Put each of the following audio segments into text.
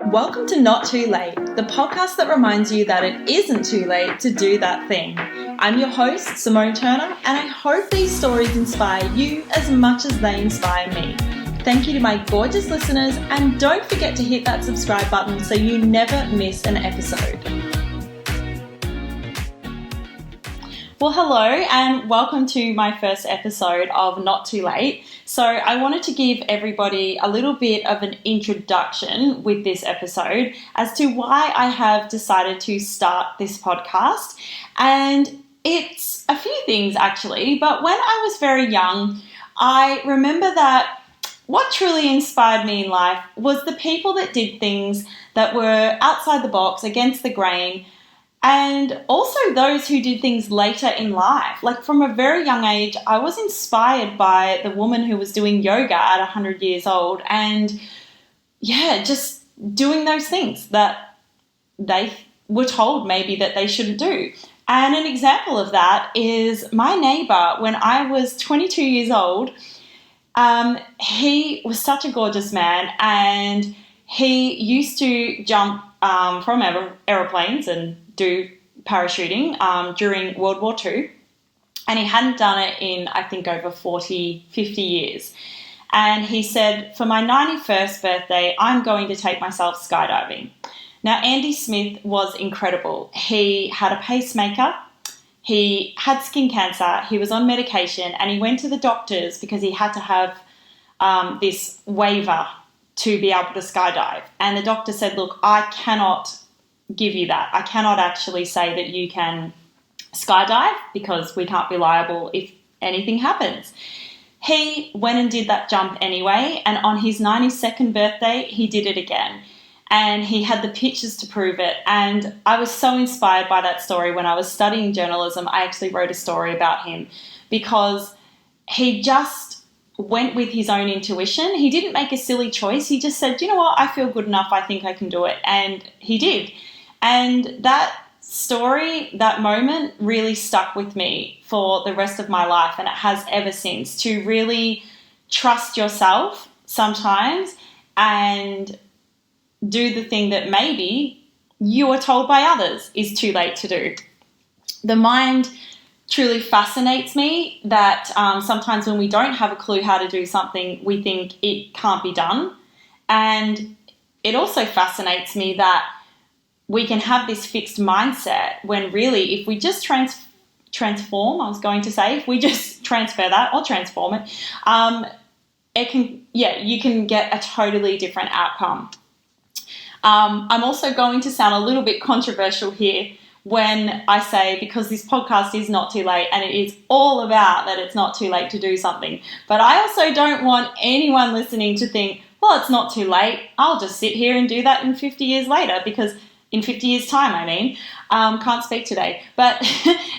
Welcome to Not Too Late, the podcast that reminds you that it isn't too late to do that thing. I'm your host, Simone Turner, and I hope these stories inspire you as much as they inspire me. Thank you to my gorgeous listeners, and don't forget to hit that subscribe button so you never miss an episode. Well, hello and welcome to my first episode of Not Too Late. So I wanted to give everybody a little bit of an introduction with this episode as to why I have decided to start this podcast. And it's a few things actually, but when I was very young, I remember that what truly inspired me in life was the people that did things that were outside the box, against the grain, and also those who did things later in life. Like from a very young age, I was inspired by the woman who was doing yoga at 100 years old and just doing those things that they were told maybe that they shouldn't do. And an example of that is my neighbour when I was 22 years old. He was such a gorgeous man and he used to jump from aeroplanes and do parachuting during World War II, and he hadn't done it in, I think, over 40, 50 years. And he said, for my 91st birthday, I'm going to take myself skydiving. Now, Andy Smith was incredible. He had a pacemaker, he had skin cancer, he was on medication, and he went to the doctors because he had to have this waiver to be able to skydive. And the doctor said, look, I cannot give you that. I cannot actually say that you can skydive because we can't be liable if anything happens. He went and did that jump anyway, and on his 92nd birthday, he did it again. And he had the pictures to prove it. And I was so inspired by that story. When I was studying journalism, I actually wrote a story about him because he just went with his own intuition. He didn't make a silly choice. He just said, you know what, I feel good enough. I think I can do it. And he did. And that story, that moment really stuck with me for the rest of my life. And it has ever since, to really trust yourself sometimes and do the thing that maybe you were told by others is too late to do. The mind truly fascinates me that sometimes when we don't have a clue how to do something, we think it can't be done. And it also fascinates me that we can have this fixed mindset when really if we just transform, if we just transfer that or transform it, you can get a totally different outcome. I'm also going to sound a little bit controversial here when I say, because this podcast is not too late and it is all about that it's not too late to do something. But I also don't want anyone listening to think, well, it's not too late. I'll just sit here and do that in 50 years later, because in 50 years time, can't speak today. But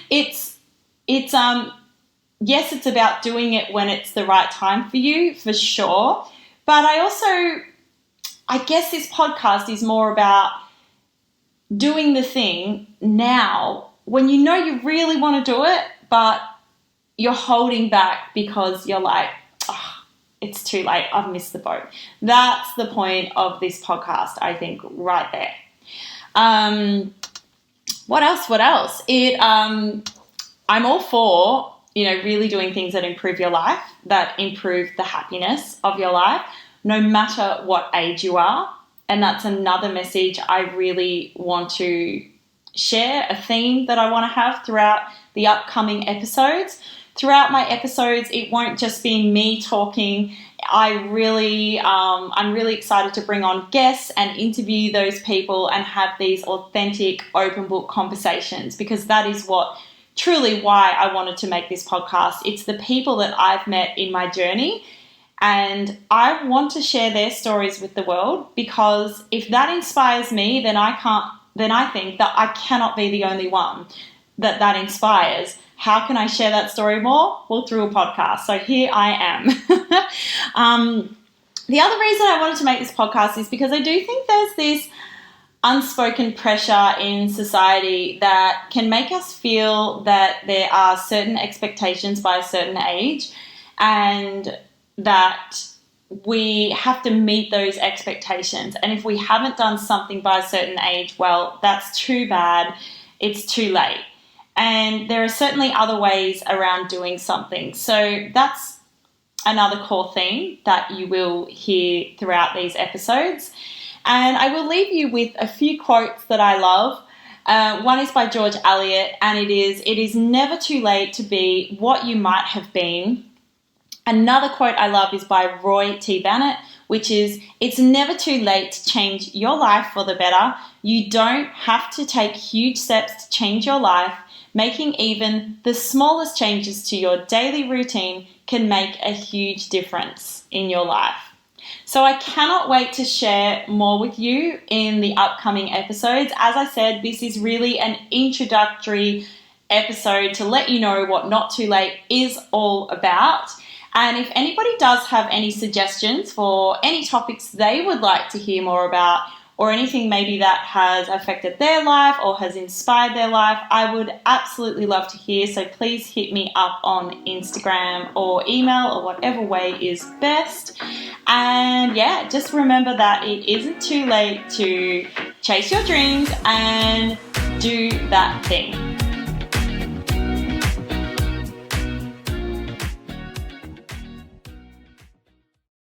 yes, it's about doing it when it's the right time for you, for sure. But I guess this podcast is more about doing the thing now when you know you really want to do it, but you're holding back because you're like, oh, it's too late. I've missed the boat. That's the point of this podcast, I think, right there. What else? I'm all for, really doing things that improve your life, that improve the happiness of your life, no matter what age you are. And that's another message I really want to share, a theme that I want to have throughout the upcoming episodes. Throughout my episodes, it won't just be me talking. I'm really excited to bring on guests and interview those people and have these authentic, open book conversations, because that is truly why I wanted to make this podcast. It's the people that I've met in my journey, and I want to share their stories with the world, because if that inspires me, then I think that I cannot be the only one that inspires. How can I share that story more? Well, through a podcast. So here I am. The other reason I wanted to make this podcast is because I do think there's this unspoken pressure in society that can make us feel that there are certain expectations by a certain age, and that we have to meet those expectations. And if we haven't done something by a certain age, well, that's too bad. It's too late. And there are certainly other ways around doing something. So that's another core theme that you will hear throughout these episodes. And I will leave you with a few quotes that I love. One is by George Eliot, and it is never too late to be what you might have been. Another quote I love is by Roy T. Bennett, which is, it's never too late to change your life for the better. You don't have to take huge steps to change your life. Making even the smallest changes to your daily routine can make a huge difference in your life. So I cannot wait to share more with you in the upcoming episodes. As I said, this is really an introductory episode to let you know what Not Too Late is all about. And if anybody does have any suggestions for any topics they would like to hear more about, or anything maybe that has affected their life or has inspired their life, I would absolutely love to hear. So please hit me up on Instagram or email or whatever way is best. And yeah, just remember that it isn't too late to chase your dreams and do that thing.